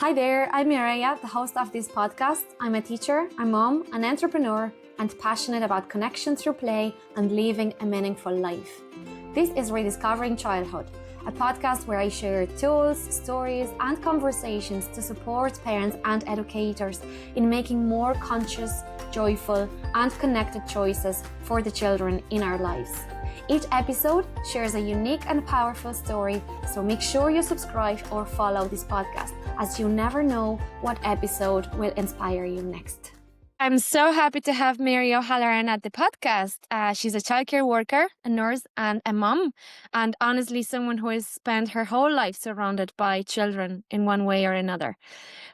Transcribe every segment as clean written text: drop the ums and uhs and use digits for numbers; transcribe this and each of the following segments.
Hi there, I'm Mireia, the host of this podcast. I'm a teacher, a mom, an entrepreneur, and passionate about connection through play and living a meaningful life. This is Rediscovering Childhood, a podcast where I share tools, stories, and conversations to support parents and educators in making more conscious, joyful, and connected choices for the children in our lives. Each episode shares a unique and powerful story, so make sure you subscribe or follow this podcast, as you never know what episode will inspire you next. I'm so happy to have Mary O'Halloran at the podcast. She's a childcare worker, a nurse, and a mom, and honestly, someone who has spent her whole life surrounded by children in one way or another.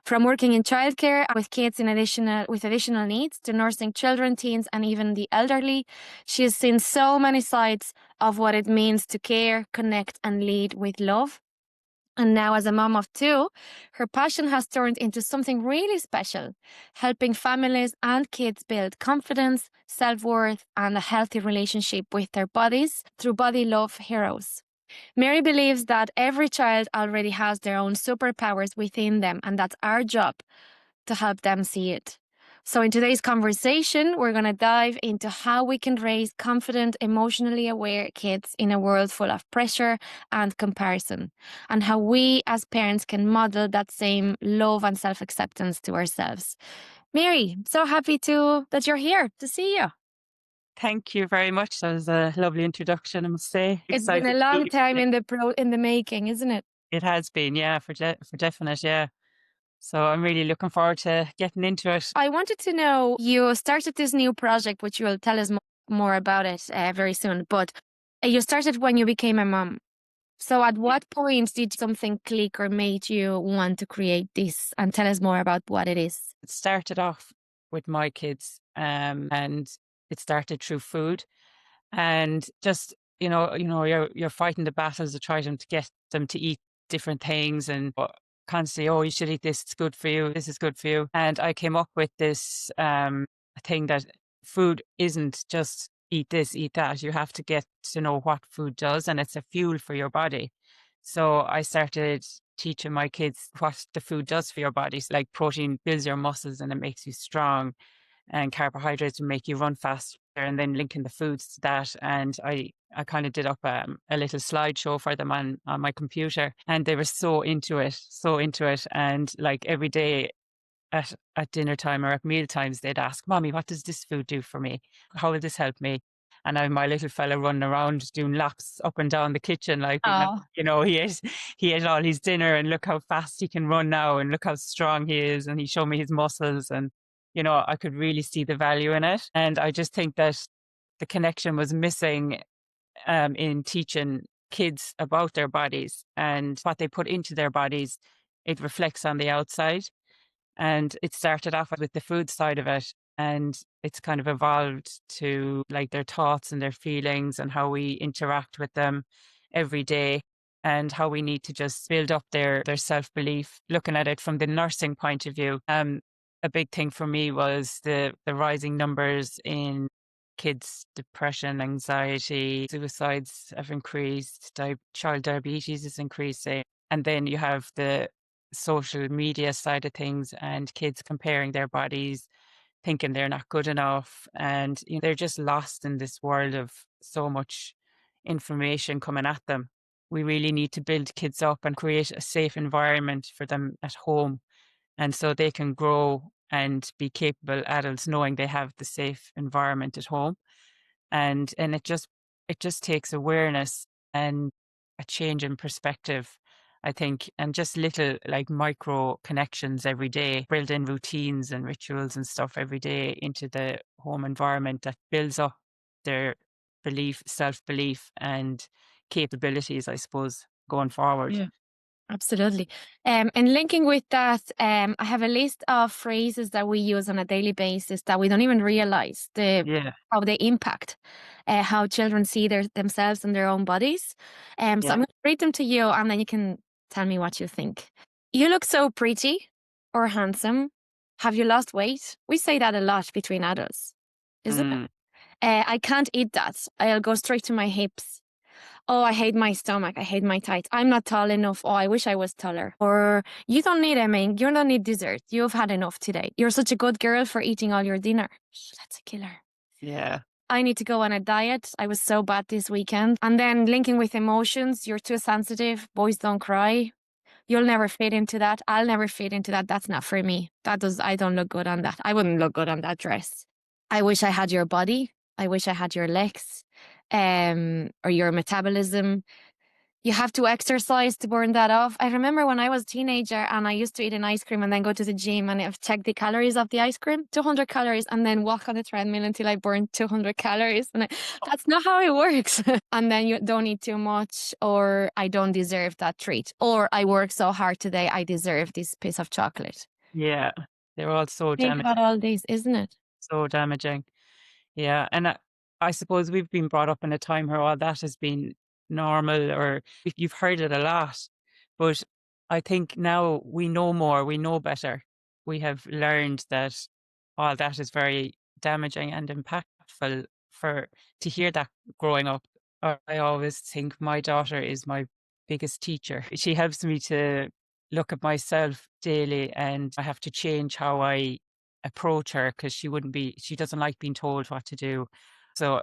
From working in childcare with kids with additional needs to nursing children, teens, and even the elderly, she has seen so many sides of what it means to care, connect, and lead with love. And now, as a mom of two, her passion has turned into something really special, helping families and kids build confidence, self-worth, and a healthy relationship with their bodies through Body Love Heroes. Mary believes that every child already has their own superpowers within them, and that's our job to help them see it. So in today's conversation, we're going to dive into how we can raise confident, emotionally aware kids in a world full of pressure and comparison, and how we as parents can model that same love and self-acceptance to ourselves. Mary, so happy that you're here to see you. Thank you very much. That was a lovely introduction, I must say. It's been a long time in the making, isn't it? It has been, yeah, for definite, yeah. So I'm really looking forward to getting into it. I wanted to know, you started this new project, which you will tell us more about it very soon, but you started when you became a mom. So at what point did something click or made you want to create this? And tell us more about what it is. It started off with my kids, and it started through food, and just you're fighting the battles to try to get them to eat different things, and constantly, oh, you should eat this, it's good for you, this is good for you. And I came up with this thing that food isn't just eat this, eat that. You have to get to know what food does, and it's a fuel for your body. So I started teaching my kids what the food does for your body. So like protein builds your muscles and it makes you strong, and carbohydrates will make you run faster, and then linking the foods to that. And I kind of did up a little slideshow for them on my computer, and they were so into it. And like every day at dinner time or at meal times, they'd ask, Mommy, what does this food do for me? How will this help me? And I have my little fella running around doing laps up and down the kitchen, like, he ate all his dinner, and look how fast he can run now, and look how strong he is. And he showed me his muscles, and, I could really see the value in it. And I just think that the connection was missing in teaching kids about their bodies, and what they put into their bodies, it reflects on the outside. And it started off with the food side of it, and it's kind of evolved to like their thoughts and their feelings and how we interact with them every day, and how we need to just build up their self-belief. Looking at it from the nursing point of view, a big thing for me was the rising numbers in kids' depression, anxiety, suicides have increased, child diabetes is increasing. And then you have the social media side of things, and kids comparing their bodies, thinking they're not good enough. And they're just lost in this world of so much information coming at them. We really need to build kids up and create a safe environment for them at home, and so they can grow and be capable adults, knowing they have the safe environment at home. And it just takes awareness and a change in perspective, I think, and just little like micro connections every day, build in routines and rituals and stuff every day into the home environment that builds up their self-belief and capabilities, I suppose, going forward. Yeah. Absolutely. And linking with that, I have a list of phrases that we use on a daily basis that we don't even realize Yeah. how they impact how children see themselves and their own bodies. So I'm Yeah. going to read them to you, and then you can tell me what you think. You look so pretty or handsome. Have you lost weight? We say that a lot between adults, isn't it? Mm. I can't eat that. I'll go straight to my hips. Oh, I hate my stomach. I hate my tights. I'm not tall enough. Oh, I wish I was taller. Or you don't need, I mean, you don't need dessert. You've had enough today. You're such a good girl for eating all your dinner. That's a killer. Yeah. I need to go on a diet. I was so bad this weekend. And then linking with emotions, you're too sensitive. Boys don't cry. You'll never fit into that. I'll never fit into that. That's not for me. I don't look good on that. I wouldn't look good on that dress. I wish I had your body. I wish I had your legs, or your metabolism. You have to exercise to burn that off. I remember when I was a teenager and I used to eat an ice cream and then go to the gym and I've checked the calories of the ice cream, 200 calories, and then walk on the treadmill until I burned 200 calories. That's not how it works. And then you don't eat too much, or I don't deserve that treat, or I work so hard today, I deserve this piece of chocolate. Yeah. They're all so Think damaging, about all these, isn't it? so damaging. Yeah, and I suppose we've been brought up in a time where all that has been normal, or you've heard it a lot. But I think now we know more, we know better. We have learned that all that is very damaging and impactful for to hear that growing up. I always think my daughter is my biggest teacher. She helps me to look at myself daily, and I have to change how I approach her because she doesn't like being told what to do. So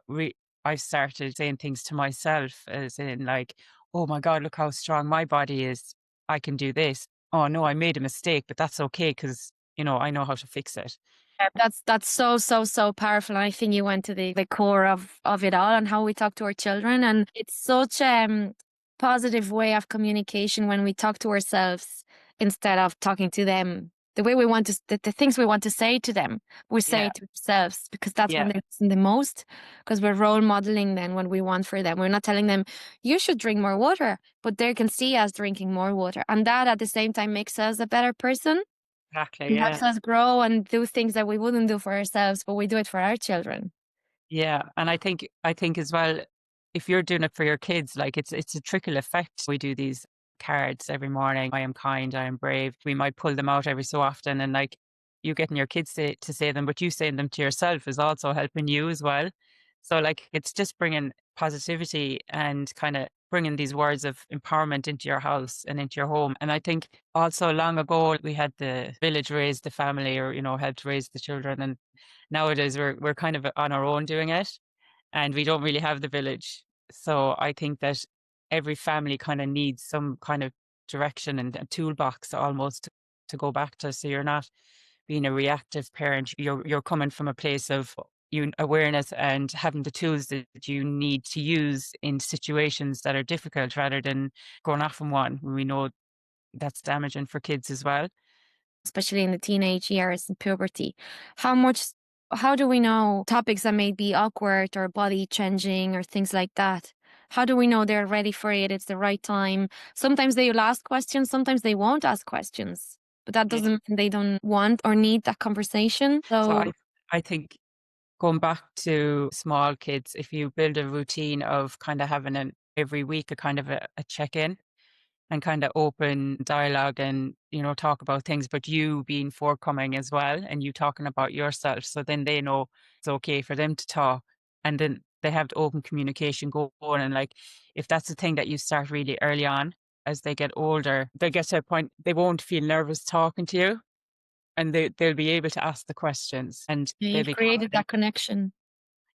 I've started saying things to myself as in like, oh my God, look how strong my body is. I can do this. Oh no, I made a mistake, but that's okay because, I know how to fix it. Yeah, that's so, so, so powerful. And I think you went to the core of it all and how we talk to our children. And it's such positive way of communication when we talk to ourselves instead of talking to them. The way we want to, the things we want to say to them, we say Yeah. it to ourselves because that's when Yeah. they listen the most. Because we're role modeling then what we want for them. We're not telling them, you should drink more water, but they can see us drinking more water. And that at the same time makes us a better person. Exactly. It Yeah. helps us grow and do things that we wouldn't do for ourselves, but we do it for our children. Yeah, and I think as well, if you're doing it for your kids, like it's a trickle effect. We do these cards every morning. I am kind, I am brave. We might pull them out every so often, and like you getting your kids to say them, but you saying them to yourself is also helping you as well. So like it's just bringing positivity and kind of bringing these words of empowerment into your house and into your home. And I think also long ago we had the village raise the family, or helped raise the children, and nowadays we're kind of on our own doing it, and we don't really have the village. So I think that every family kind of needs some kind of direction and a toolbox almost to go back to. So you're not being a reactive parent. You're coming from a place of you awareness and having the tools that you need to use in situations that are difficult, rather than going off on one. We know that's damaging for kids as well. Especially in the teenage years and puberty. How much, how do we know topics that may be awkward or body changing or things like that? How do we know they're ready for it? It's the right time. Sometimes they'll ask questions, sometimes they won't ask questions, but that Yeah. doesn't mean they don't want or need that conversation. So So I think going back to small kids, if you build a routine of kind of having an every week a kind of a check-in and kind of open dialogue, and talk about things, but you being forthcoming as well, and you talking about yourself, so then they know it's okay for them to talk, and then they have the open communication going. And like if that's the thing that you start really early on, as they get older, they get to a point they won't feel nervous talking to you, and they'll be able to ask the questions, and yeah, they'll you've be created confident. that connection.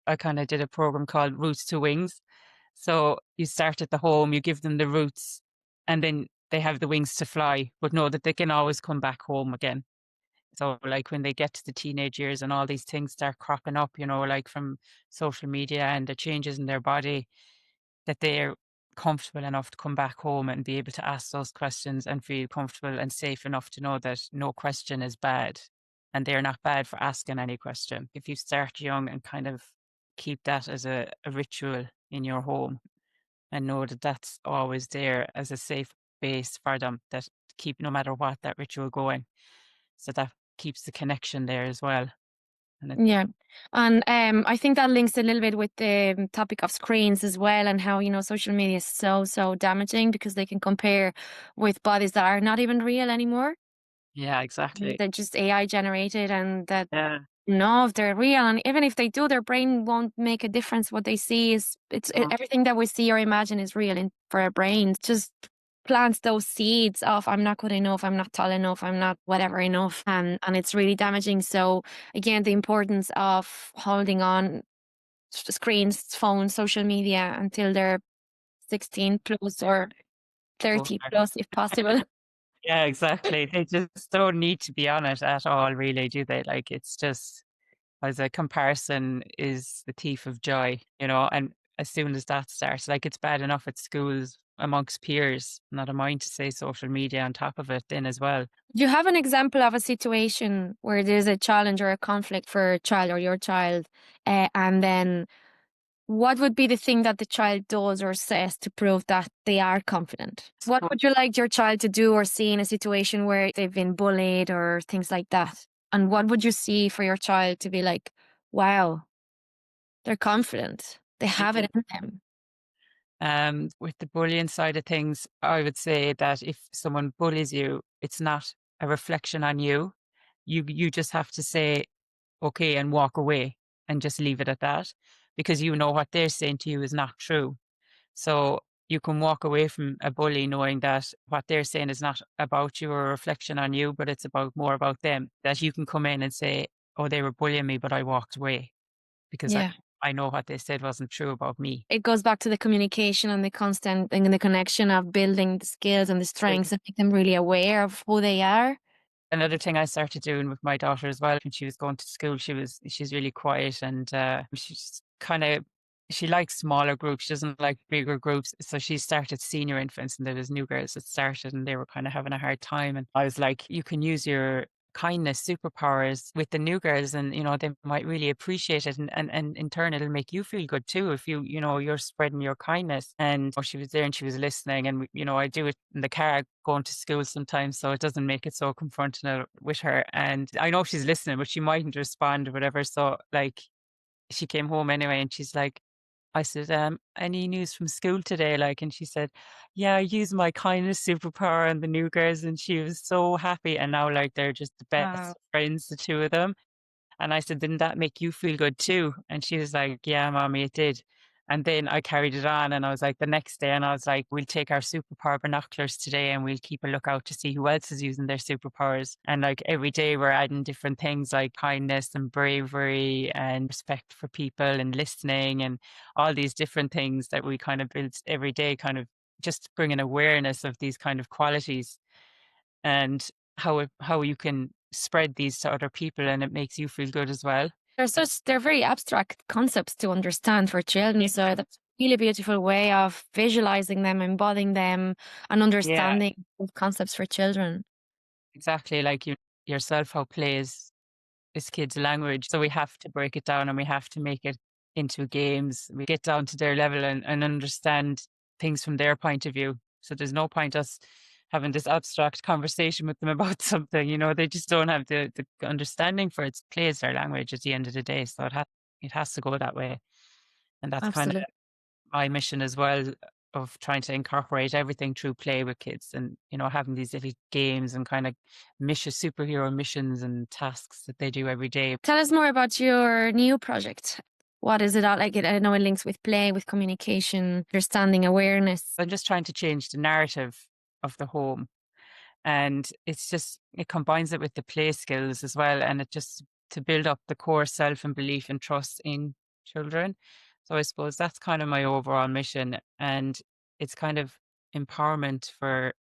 I kind of did a program called Roots to Wings. So you start at the home, you give them the roots, and then they have the wings to fly, but know that they can always come back home again. So, like when they get to the teenage years and all these things start cropping up, like from social media and the changes in their body, that they're comfortable enough to come back home and be able to ask those questions and feel comfortable and safe enough to know that no question is bad, and they're not bad for asking any question. If you start young and kind of keep that as a ritual in your home, and know that that's always there as a safe base for them, that keep no matter what that ritual going. So that keeps the connection there as well. And it, Yeah. And I think that links a little bit with the topic of screens as well, and how, social media is so, so damaging because they can compare with bodies that are not even real anymore. yeah, exactly. They're just AI generated, and that Yeah. know if they're real, and even if they do, their brain won't make a difference. What they see is everything that we see or imagine is real for our brains. Just plants those seeds of I'm not good enough, I'm not tall enough, I'm not whatever enough, and it's really damaging. So again, the importance of holding on to screens, phones, social media until they're 16 plus or Oh, 30 plus if possible. yeah, exactly. They just don't need to be on it at all, really, do they? Like, it's just as a comparison is the thief of joy, and as soon as that starts, like, it's bad enough at schools amongst peers, not a mind to say social media on top of it then as well. Do you have an example of a situation where there's a challenge or a conflict for a child or your child, and then what would be the thing that the child does or says to prove that they are confident? What would you like your child to do or see in a situation where they've been bullied or things like that? And what would you see for your child to be like, wow, they're confident, they have it in them? With the bullying side of things, I would say that if someone bullies you, it's not a reflection on you. You just have to say, okay, and walk away and just leave it at that because you know what they're saying to you is not true. So you can walk away from a bully knowing that what they're saying is not about you or a reflection on you, but it's about more about them. That you can come in and say, oh, they were bullying me, but I walked away because Yeah. I know what they said wasn't true about me. It goes back to the communication and the constant and the connection of building the skills and the strengths and make them really aware of who they are. Another thing I started doing with my daughter as well, when she was going to school, she's really quiet and she's kind of she likes smaller groups. She doesn't like bigger groups. So she started senior infants, and there was new girls that started, and they were kind of having a hard time. And I was like, you can use your kindness superpowers with the new girls, and they might really appreciate it, and in turn it'll make you feel good too if you're spreading your kindness. And she was there and she was listening, and I do it in the car going to school sometimes, so it doesn't make it so confrontational with her. And I know she's listening, but she mightn't respond or whatever. So like she came home anyway, and she's like, I said, any news from school today? Like, and she said, yeah, I used my kindness superpower on the new girls, and she was so happy. And now, like, they're just the Wow. best friends, the two of them. And I said, didn't that make you feel good too? And she was like, yeah, mommy, it did. And then I carried it on, and I was like, the next day, and I was like, we'll take our superpower binoculars today and we'll keep a lookout to see who else is using their superpowers. And like every day we're adding different things like kindness and bravery and respect for people and listening and all these different things that we kind of build every day, kind of just bringing awareness of these kind of qualities and how you can spread these to other people, and it makes you feel good as well. They're very abstract concepts to understand for children. So that's a really beautiful way of visualizing them, embodying them, and Yeah, understanding of concepts for children. exactly. Like you yourself, how play is kids' language. So we have to break it down and we have to make it into games. We get down to their level and understand things from their point of view. So there's no point us having this abstract conversation with them about something, they just don't have the understanding for it. Play is their language at the end of the day. So it has to go that way. And that's kind of Absolutely. my mission as well of trying to incorporate everything through play with kids and having these little games and kind of superhero missions and tasks that they do every day. Tell us more about your new project. What is it all like? I know it links with play, with communication, understanding, awareness. I'm just trying to change the narrative of the home, and it combines it with the play skills as well, and it just to build up the core self and belief and trust in children. So I suppose that's kind of my overall mission, and it's kind of empowerment for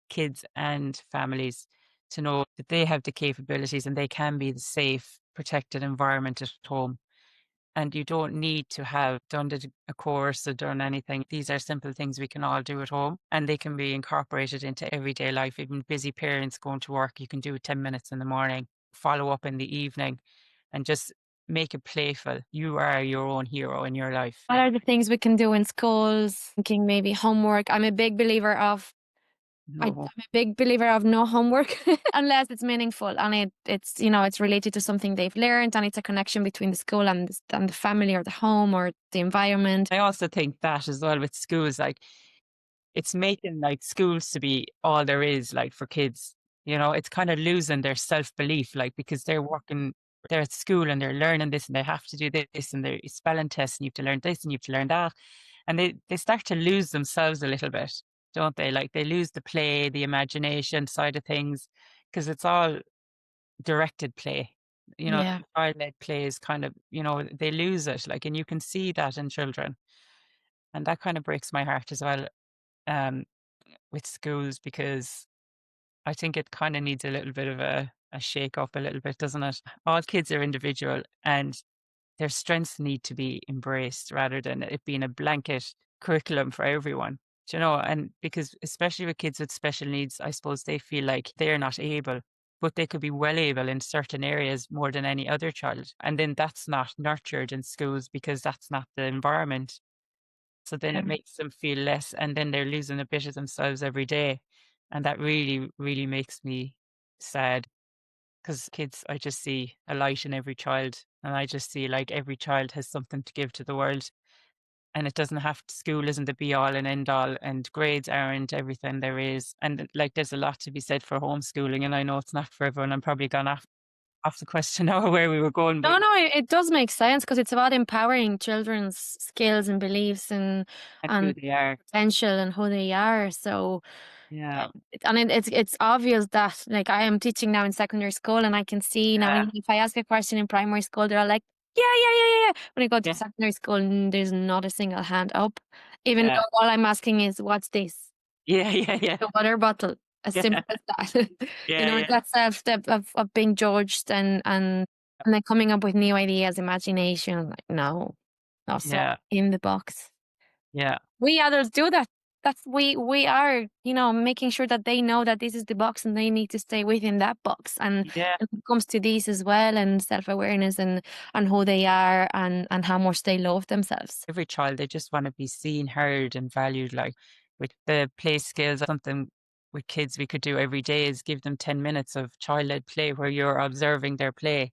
kids and families to know that they have the capabilities and they can be the safe, protected environment at home. And you don't need to have done a course or done anything. These are simple things we can all do at home, and they can be incorporated into everyday life. Even busy parents going to work, you can do 10 minutes in the morning, follow up in the evening, and just make it playful. You are your own hero in your life. What are the things we can do in schools? Thinking maybe homework. I'm a big believer of I'm No. a big believer of no homework unless it's meaningful and it's related to something they've learned and it's a connection between the school and the family or the home or the environment. I also think that as well with schools, like it's making like schools to be all there is like for kids. It's kind of losing their self belief, like because they're working they're at school and they're learning this and they have to do this and they're spelling tests and you have to learn this and you have to learn that. And they start to lose themselves a little bit, don't they? Like they lose the play, the imagination side of things, because it's all directed play. Yeah. Child-led play is kind of, they lose it. Like, and you can see that in children. And that kind of breaks my heart as well, um, with schools, because I think it kind of needs a little bit of a shake up a little bit, doesn't it? All kids are individual and their strengths need to be embraced rather than it being a blanket curriculum for everyone. And because especially with kids with special needs, I suppose they feel like they're not able, but they could be well able in certain areas more than any other child. And then that's not nurtured in schools because that's not the environment. So then it makes them feel less, and then they're losing a bit of themselves every day. And that really, really makes me sad, because kids, I just see a light in every child. And I just see like every child has something to give to the world. And it doesn't have to, school isn't the be all and end all, and grades aren't everything there is. And like there's a lot to be said for homeschooling. And I know it's not for everyone. I'm probably gone off the question now where we were going, but No, it does make sense because it's about empowering children's skills and beliefs and who and they are. potential and who they are. So, Yeah. and it's obvious that like I am teaching now in secondary school, and I can see now Yeah. if I ask a question in primary school, they're all like, yeah, yeah, yeah, yeah, yeah. When I go to Yeah. secondary school, there's not a single hand up, even Yeah. though all I'm asking is, "What's this?" Yeah. Yeah. Yeah. The water bottle. As Yeah. simple as that. Yeah. Yeah. That self-step of being judged and then coming up with new ideas, imagination. Like, no, not so Yeah. in the box. Yeah. We adults do that. That's we are, making sure that they know that this is the box and they need to stay within that box. And Yeah. when it comes to these as well, and self-awareness and who they are and how much they love themselves. Every child, they just want to be seen, heard, and valued. Like with the play skills, something with kids we could do every day is give them 10 minutes of child-led play where you're observing their play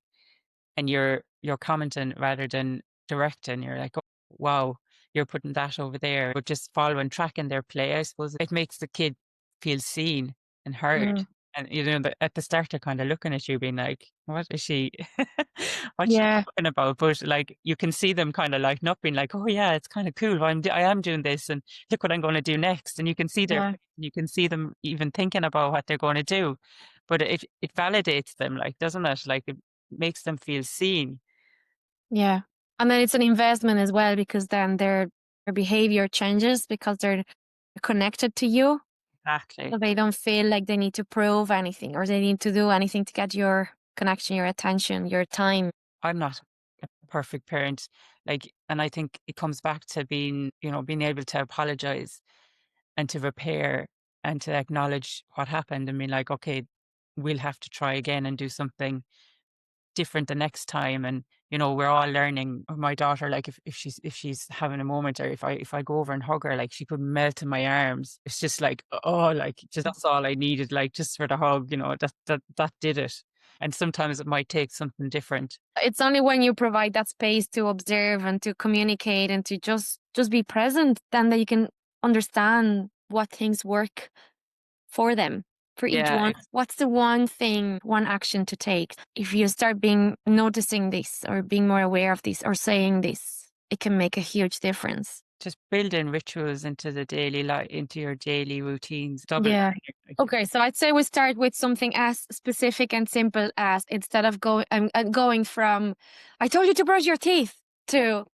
and you're commenting rather than directing. You're like, oh, wow, you're putting that over there, but just following, tracking their play. I suppose it makes the kid feel seen and heard. Mm. And at the start, they're kind of looking at you, being like, "What is she? What's she Yeah, talking about?" But like, you can see them kind of lighten up, being like, "Oh yeah, it's kind of cool. I am doing this, and look what I'm going to do next." And you can see yeah, you can see them even thinking about what they're going to do. But it validates them, like, doesn't it? Like it makes them feel seen. yeah. And then it's an investment as well because then their behavior changes because they're connected to you. Exactly. So they don't feel like they need to prove anything or they need to do anything to get your connection, your attention, your time. I'm not a perfect parent. Like, and I think it comes back to being able to apologize and to repair and to acknowledge what happened and be like, okay, we'll have to try again and do something different the next time. And we're all learning. My daughter, like if she's having a moment, or if I go over and hug her, like she could melt in my arms. It's just like, oh, like just that's all I needed, like just for the hug. That did it. And sometimes it might take something different. It's only when you provide that space to observe and to communicate and to just be present then that you can understand what things work for them, for each Yeah, one. What's the one thing, one action to take? If you start noticing this or being more aware of this or saying this, it can make a huge difference. just build in rituals into the daily life, into your daily routines. Double. Yeah. Like, Okay, so I'd say we start with something as specific and simple as instead of going from "I told you to brush your teeth" to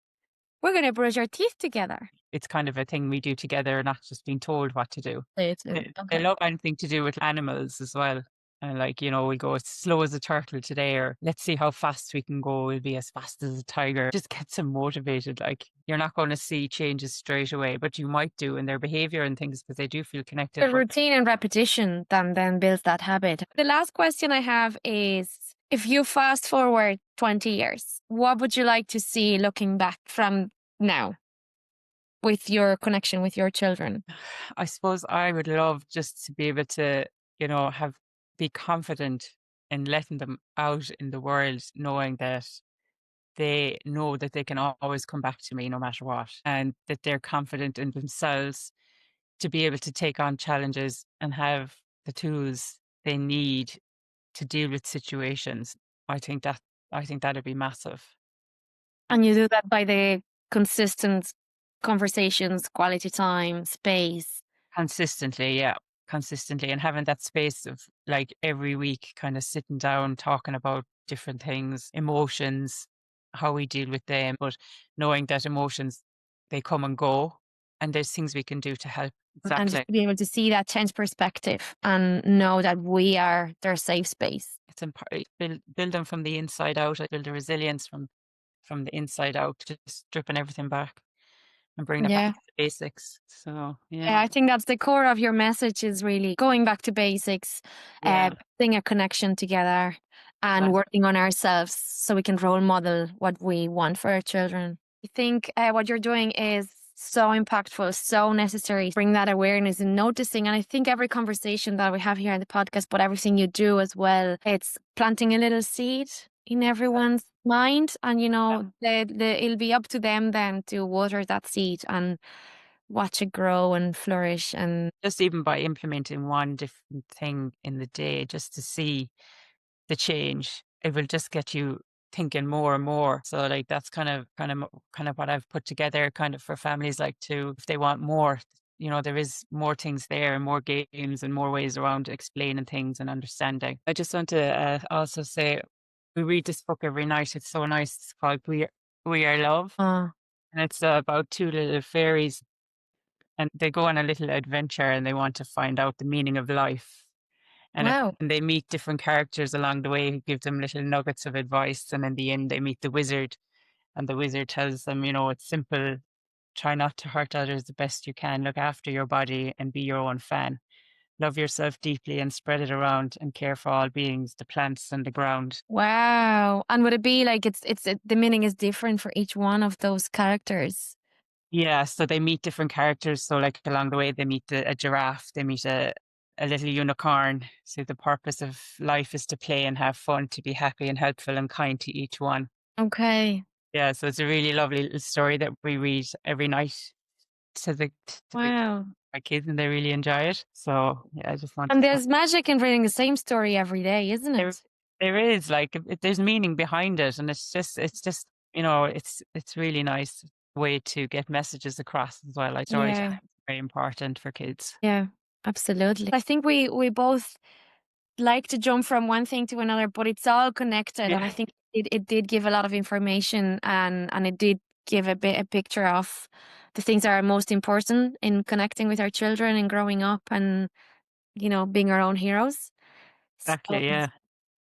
"We're going to brush our teeth together." it's kind of a thing we do together, not just being told what to do. I Okay. love anything to do with animals as well. And like, we'll go as slow as a turtle today, or let's see how fast we can go. We'll be as fast as a tiger. Just gets them motivated. Like you're not going to see changes straight away, but you might do in their behavior and things because they do feel connected. The routine and repetition then builds that habit. The last question I have is if you fast forward 20 years, what would you like to see looking back from now with your connection with your children? I suppose I would love just to be able to, be confident in letting them out in the world, knowing that they know that they can always come back to me no matter what, and that they're confident in themselves to be able to take on challenges and have the tools they need to deal with situations. I think I think that'd be massive. And you do that by the consistent conversations, quality time, space. Consistently, yeah. Consistently, and having that space of like every week kind of sitting down, talking about different things, emotions, how we deal with them, but knowing that emotions, they come and go, and there's things we can do to help. And just Exactly. to be able to see that change perspective and know that we are their safe space. It's build them from the inside out. I build a resilience from the inside out, just stripping everything back and bringing it back Yeah. to the basics. So Yeah, I think that's the core of your message, is really going back to basics, yeah, building a connection together and exactly. working on ourselves so we can role model what we want for our children. I think what you're doing is so impactful, so necessary. Bring that awareness and noticing. And I think every conversation that we have here on the podcast, but everything you do as well, it's planting a little seed in everyone's mind. And, you know, it'll be up to them then to water that seed and watch it grow and flourish. And Just even by implementing one different thing in the day, just to see the change, it will just get you thinking more and more. So like that's kind of what I've put together kind of for families, like to, if they want more, you know, there is more things there and more games and more ways around explaining things and understanding. I just want to also say, we read this book every night. It's so nice. It's called We Are Love. And it's about two little fairies, and they go on a little adventure and they want to find out the meaning of life. wow. And they meet different characters along the way who give them little nuggets of advice. And in the end, they meet the wizard, and the wizard tells them, you know, it's simple. Try not to hurt others the best you can. Look after your body and be your own fan. Love yourself deeply and spread it around, and care for all beings, the plants and the ground. Wow. And would it be like the meaning is different for each one of those characters? Yeah, so they meet different characters. So like along the way, they meet a giraffe, they meet a little unicorn. So the purpose of life is to play and have fun, to be happy and helpful and kind to each one. Okay. Yeah, so it's a really lovely little story that we read every night to Wow. my kids, and they really enjoy it. So yeah, I just wanted And to there's magic in reading the same story every day, isn't there it? there is like there's meaning behind it, and it's just you know it's really nice way to get messages across as well. Like storytelling Yeah. is very important for kids. Yeah. Absolutely. I think we both like to jump from one thing to another, but it's all connected. And I Yeah, think it did give a lot of information, and it did give a picture of the things that are most important in connecting with our children and growing up and, you know, being our own heroes. So exactly. Yeah.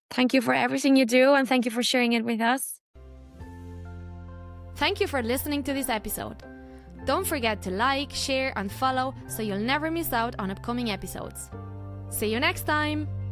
thank you for everything you do, and thank you for sharing it with us. Thank you for listening to this episode. Don't forget to like, share, and follow so you'll never miss out on upcoming episodes. See you next time!